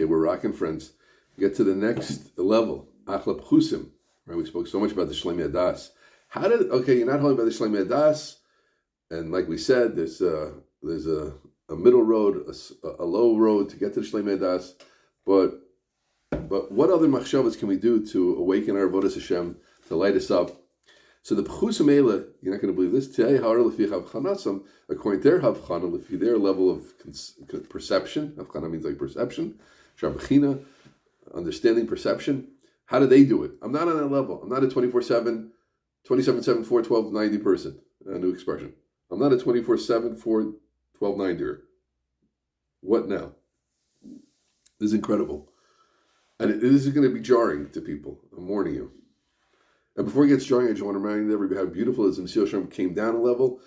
Okay, we're rocking, friends. Get to the next level. Achlap Chusim. Right? We spoke so much about the Shleimei Das. You're not holding by the Shleimei Das, and like we said, there's a middle road, a low road to get to the Shleimei Das. But what other machshavas can we do to awaken our avodas Hashem, to light us up? So the Pchusim Eila, you're not going to believe this, today, according to their Havchana, their level of perception, Havchana means like perception, Sharbachina, understanding, perception. How do they do it? I'm not on that level. I'm not a 24/7, 27/7, 4, 12, 90 person. A new expression. I'm not a 24/7, 4, 12, 90er. What now? This is incredible. And this is going to be jarring to people. I'm warning you. And before it gets jarring, I just want to remind everybody how beautiful it is. Mesilas Yesharim came down a level.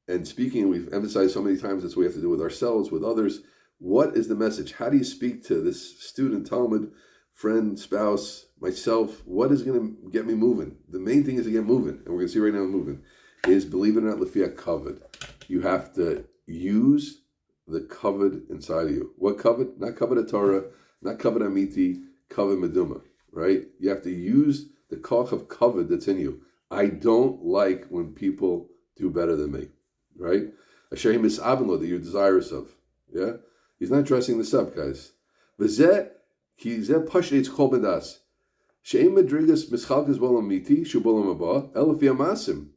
And speaking, we've emphasized so many times, that's what we have to do with ourselves, with others. What is the message? How do you speak to this student, Talmud, friend, spouse, myself? What is going to get me moving? The main thing is to get moving. And we're going to see right now moving. Is, believe it or not, lefia kavod. You have to use the kavod inside of you. What kavod? Not kavod Torah, not kavod amiti, kavod meduma. Right? You have to use the koch of kavod that's in you. I don't like when people do better than me. Right? Asher mis'avinlo, that you're desirous of. Yeah? He's not dressing this up, guys. V'zeh, ki zeh pashneitz kol bedas. She'em madrigas mischalkas bolam miti, shu bolam haba, elef yamasim.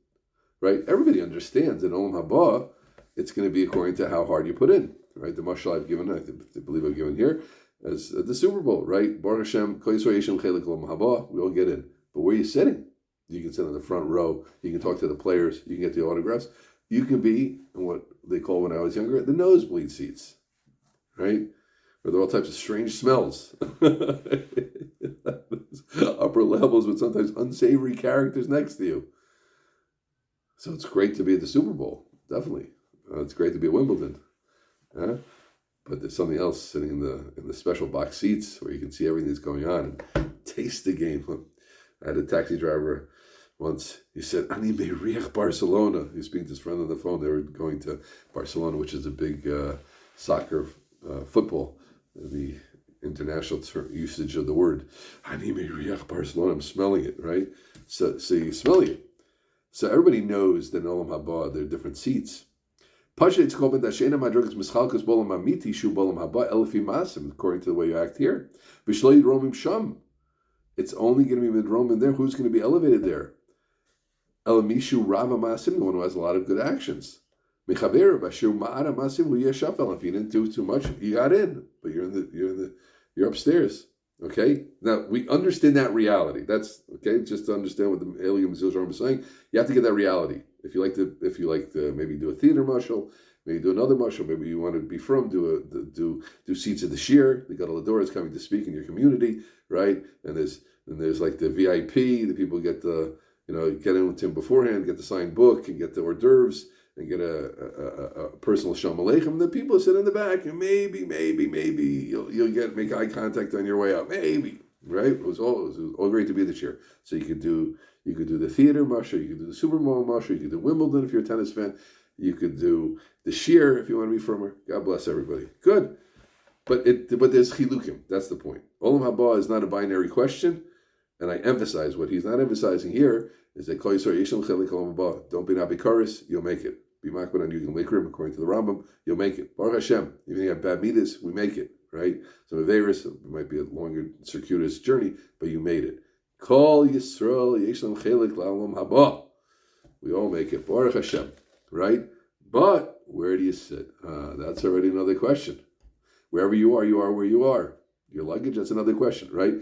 Right? Everybody understands that olam haba, it's going to be according to how hard you put in. Right? The mashal I've given, I believe I've given here, as the Super Bowl. Right? Baruch Hashem, kol yisrael yeshem chelik olam haba. We all get in. But where are you sitting? You can sit on the front row. You can talk to the players. You can get the autographs. You can be in what they call, when I was younger, the nosebleed seats. Right? Where there are all types of strange smells. Upper levels with sometimes unsavory characters next to you. So it's great to be at the Super Bowl. Definitely. It's great to be at Wimbledon. But there's something else sitting in the special box seats where you can see everything that's going on and taste the game. I had a taxi driver once. He said, "Ani meiriach Barcelona." He was speaking to his friend on the phone. They were going to Barcelona, which is a big soccer, football, the international usage of the word. "Ani meiriach Barcelona." I'm smelling it, right? So you smell it. So everybody knows that in Olam Haba there are different seats. According to the way you act here. It's only going to be midromim there. Who's going to be elevated there? Elamishu Rava Masim, the one who has a lot of good actions. If you didn't do too much, you got in, but you're upstairs. Okay, now we understand that reality. That's okay. Just to understand what the Mesilas Yesharim is saying, you have to get that reality. If you like to maybe do a theater mashal, maybe do another mashal, maybe you want to be from do seats of the shir. The Gadol Hador is coming to speak in your community, right? And there's like the VIP. The people get get in with him beforehand, get the signed book, and get the hors d'oeuvres, and get a personal shalom aleichem. And the people sit in the back, and maybe you'll make eye contact on your way out. Maybe, right? It was all great to be this year. So you could do the theater mashal, you could do the Super Bowl mashal, you could do Wimbledon if you're a tennis fan, you could do the shir if you want to be from her. God bless everybody. Good. But there's chilukim. That's the point. Olam haba is not a binary question, and I emphasize what he's not emphasizing here is that kol yisrael yeshem chelik olam haba. Don't be nabikaris, you'll make it. Be makbid on you can make room according to the Rambam, you'll make it. Baruch Hashem, even if you have bad midas, we make it, right? Some averis, it might be a longer, circuitous journey, but you made it. Kol yisrael yeshem chelik olam haba. We all make it. Baruch Hashem, right? But where do you sit? That's already another question. Wherever you are where you are. Your luggage, that's another question, right?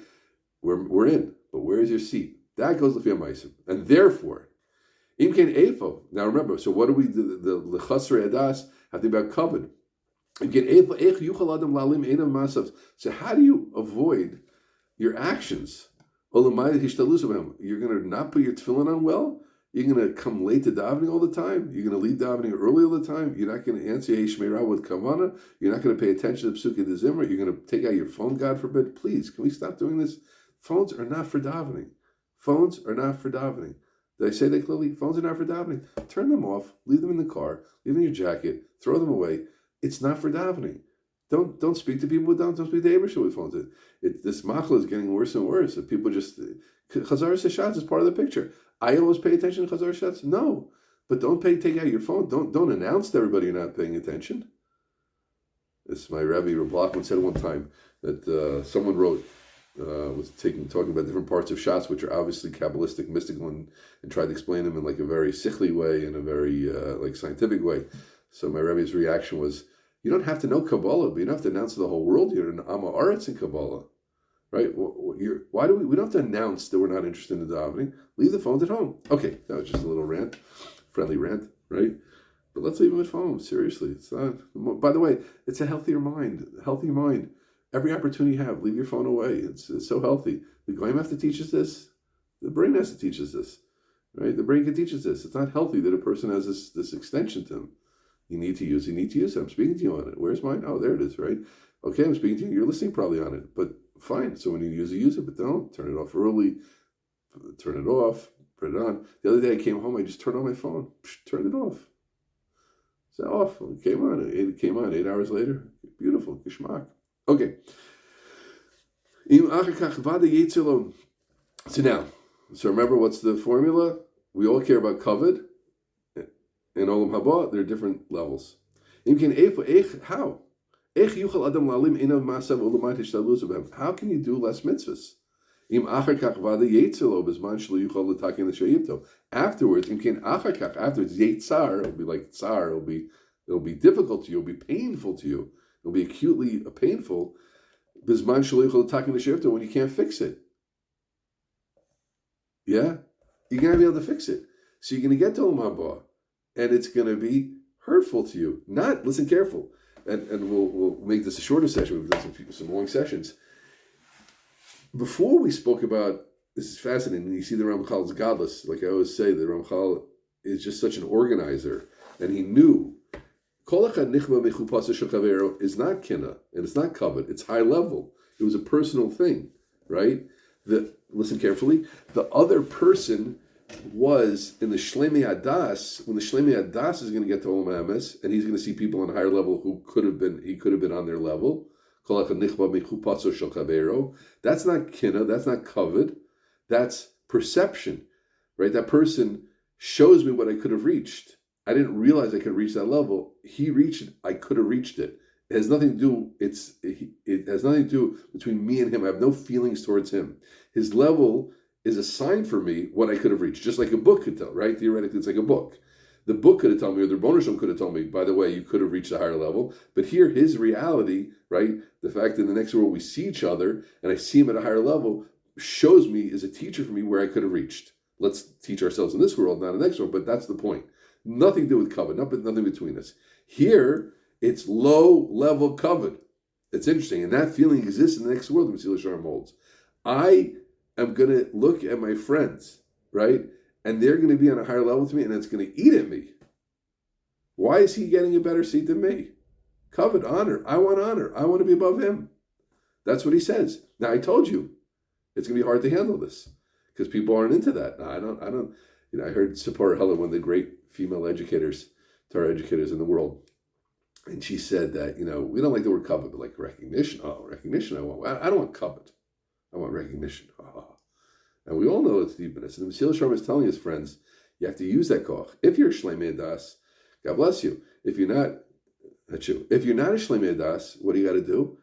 We're in, but where is your seat? That goes to Maisim. And therefore, Imken Efo. Now remember, so what do we do? The Chasrei Adas have to be about covered. So how do you avoid your actions? You're going to not put your tefillin on well? You're going to come late to davening all the time? You're going to leave davening early all the time? You're not going to answer Hey Shmeirah with Kavana? You're not going to pay attention to Psukei de Zimra? You're going to take out your phone, God forbid? Please, can we stop doing this? Phones are not for davening. Phones are not for davening. Did I say that clearly? Phones are not for davening. Turn them off. Leave them in the car. Leave them in your jacket. Throw them away. It's not for davening. Don't speak to people with don't speak to Abraham with phones. This machla is getting worse and worse. If people just Chazar Seshatz is part of the picture. I always pay attention to Chazar Seshatz. No, but take out your phone. Don't announce to everybody you're not paying attention. This my Rabbi Blockman said one time that someone wrote was talking about different parts of Shatz, which are obviously Kabbalistic, mystical, and tried to explain them in like a very sichli way, in a very like scientific way. So my Rebbe's reaction was, you don't have to know Kabbalah, but you don't have to announce to the whole world you're an Amma Aretz in Kabbalah, right? Why do we don't have to announce that we're not interested in the davening? Leave the phones at home. Okay, that was just a little rant, friendly rant, right? But let's leave them at home. Seriously, it's not. By the way, it's a healthier mind. Healthy mind. Every opportunity you have, leave your phone away. It's so healthy. The Goyim have to teach us this. The brain has to teach us this, right? The brain can teach us this. It's not healthy that a person has this extension to him. You need to use it. I'm speaking to you on it. Where's mine? Oh, there it is, right? Okay, I'm speaking to you. You're listening probably on it, but fine. So when you use it, but don't turn it off early. Turn it off. Put it on. The other day I came home. I just turned on my phone. Turned it off. It's off. It came on. It came on 8 hours later. Beautiful. Geschmack. Okay. So remember, what's the formula? We all care about kavod. In Olam Haba, there are different levels. How? How can you do less mitzvahs? Afterwards, Yetzar, it'll be like tsar, it'll be difficult to you, it'll be painful to you, it'll be acutely painful, when you can't fix it. Yeah? You're going to be able to fix it. So you're going to get to Olam Haba, and it's going to be hurtful to you. Listen careful, and we'll make this a shorter session. We've done some long sessions. Before we spoke about, this is fascinating, you see the Ramchal is godless. Like I always say, the Ramchal is just such an organizer, and he knew Kol echad nichma mechupasa shel chavero is not kina, and it's not kavod, it's high level. It was a personal thing, right? Listen carefully, the other person was in the Shlemei Hadas, when the Shlemei Hadas is going to get to Olam Hames, and he's going to see people on a higher level who he could have been on their level. That's not kina, that's not kavod, that's perception, right? That person shows me what I could have reached. I didn't realize I could reach that level. He reached it, I could have reached it. It has nothing to do, it has nothing to do between me and him. I have no feelings towards him. His level is a sign for me what I could have reached, just like a book could tell, right? Theoretically, it's like a book. The book could have told me, or the Rebbeinu Shalom could have told me, by the way, you could have reached a higher level. But here, his reality, right? The fact that in the next world we see each other, and I see him at a higher level, shows me, is a teacher for me where I could have reached. Let's teach ourselves in this world, not in the next world, but that's the point. Nothing to do with kavod, nothing between us. Here, it's low-level kavod. It's interesting, and that feeling exists in the next world, the Mesilas Yesharim holds. I am going to look at my friends, right? And they're going to be on a higher level to me, and it's going to eat at me. Why is he getting a better seat than me? Kavod, honor. I want to be above him. That's what he says. Now, I told you, it's going to be hard to handle this, because people aren't into that. Now, I don't, I heard Sephora Heller, one of the great female educators, Torah educators in the world, and she said that, we don't like the word kavod, but like recognition. Oh, recognition I want. I don't want kavod. I want recognition. Oh. And we all know it's deepness. And the Mesilas Yesharim is telling his friends, you have to use that koch. If you're a Shlemei Das, God bless you. If you're not, that's you. If you're not a Shlemei Das, what do you got to do?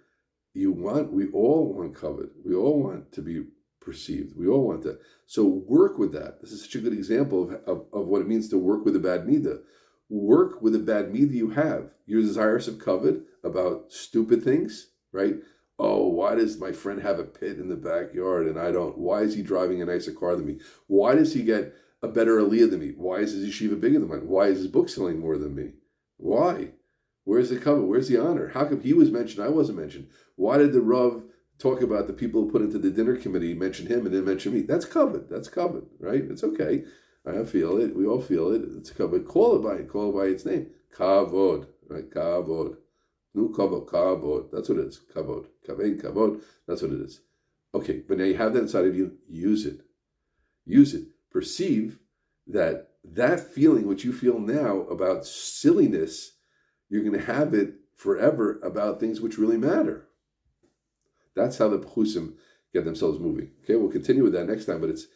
We all want kavod. We all want to be perceived. We all want that. So work with that. This is such a good example of what it means to work with a bad midah. Work with a bad midah you have. You're desirous of kavod about stupid things, right? Oh, why does my friend have a pit in the backyard and I don't? Why is he driving a nicer car than me? Why does he get a better aliyah than me? Why is his yeshiva bigger than mine? Why is his book selling more than me? Why? Where's the kavod? Where's the honor? How come he was mentioned, I wasn't mentioned? Why did the Rav talk about the people who put into the dinner committee, mention him and didn't mention me? That's kavod, right? It's okay. I feel it. We all feel it. It's kavod. Call it by its name. Kavod, right? Kavod. No kavod. That's what it is. Kavod. Kavod. That's what it is. Okay, but now you have that inside of you. Use it. Use it. Perceive that feeling which you feel now about silliness, you're going to have it forever about things which really matter. That's how the Pchusim get themselves moving. Okay, we'll continue with that next time, but it's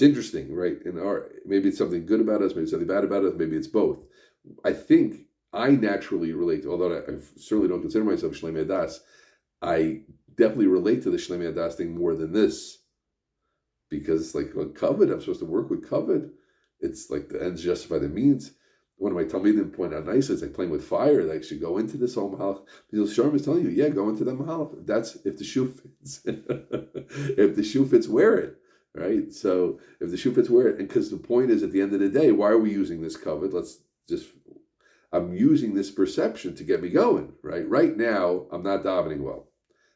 interesting, right? Maybe it's something good about us, maybe it's something bad about us, maybe it's both. I think I naturally relate to, although I certainly don't consider myself Shleimei Hadas, I definitely relate to the Shleimei Hadas thing more than this. Because like on kavod, I'm supposed to work with kavod. It's like the ends justify the means. One of my Talmidim pointed out nicely, it's like playing with fire. Like, should go into this whole mahalach. Mesilas Yesharim is telling you, yeah, go into that mahalach. That's if the shoe fits. If the shoe fits, wear it. Right? So if the shoe fits, wear it. And because the point is, at the end of the day, why are we using this kavod? I'm using this perception to get me going. Right? Right now, I'm not davening well.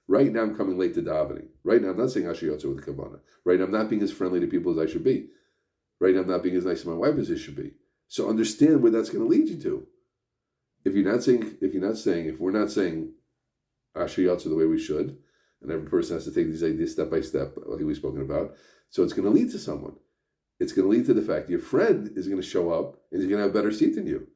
Right now, I'm coming late to davening. Right now, I'm not saying Ashiyotza with kavanah. Right now, I'm not being as friendly to people as I should be. Right now, I'm not being as nice to my wife as I should be. So understand where that's going to lead you to. If we're not saying Ashiyotza the way we should, and every person has to take these ideas step by step, like we've spoken about, so it's going to lead to someone. It's going to lead to the fact your friend is going to show up and he's going to have a better seat than you.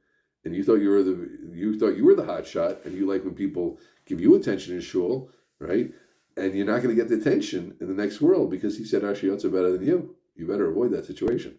And you thought you were the hot shot, and you like when people give you attention in shul, right? And you're not going to get the attention in the next world because he said Ashiyotza better than you. You better avoid that situation.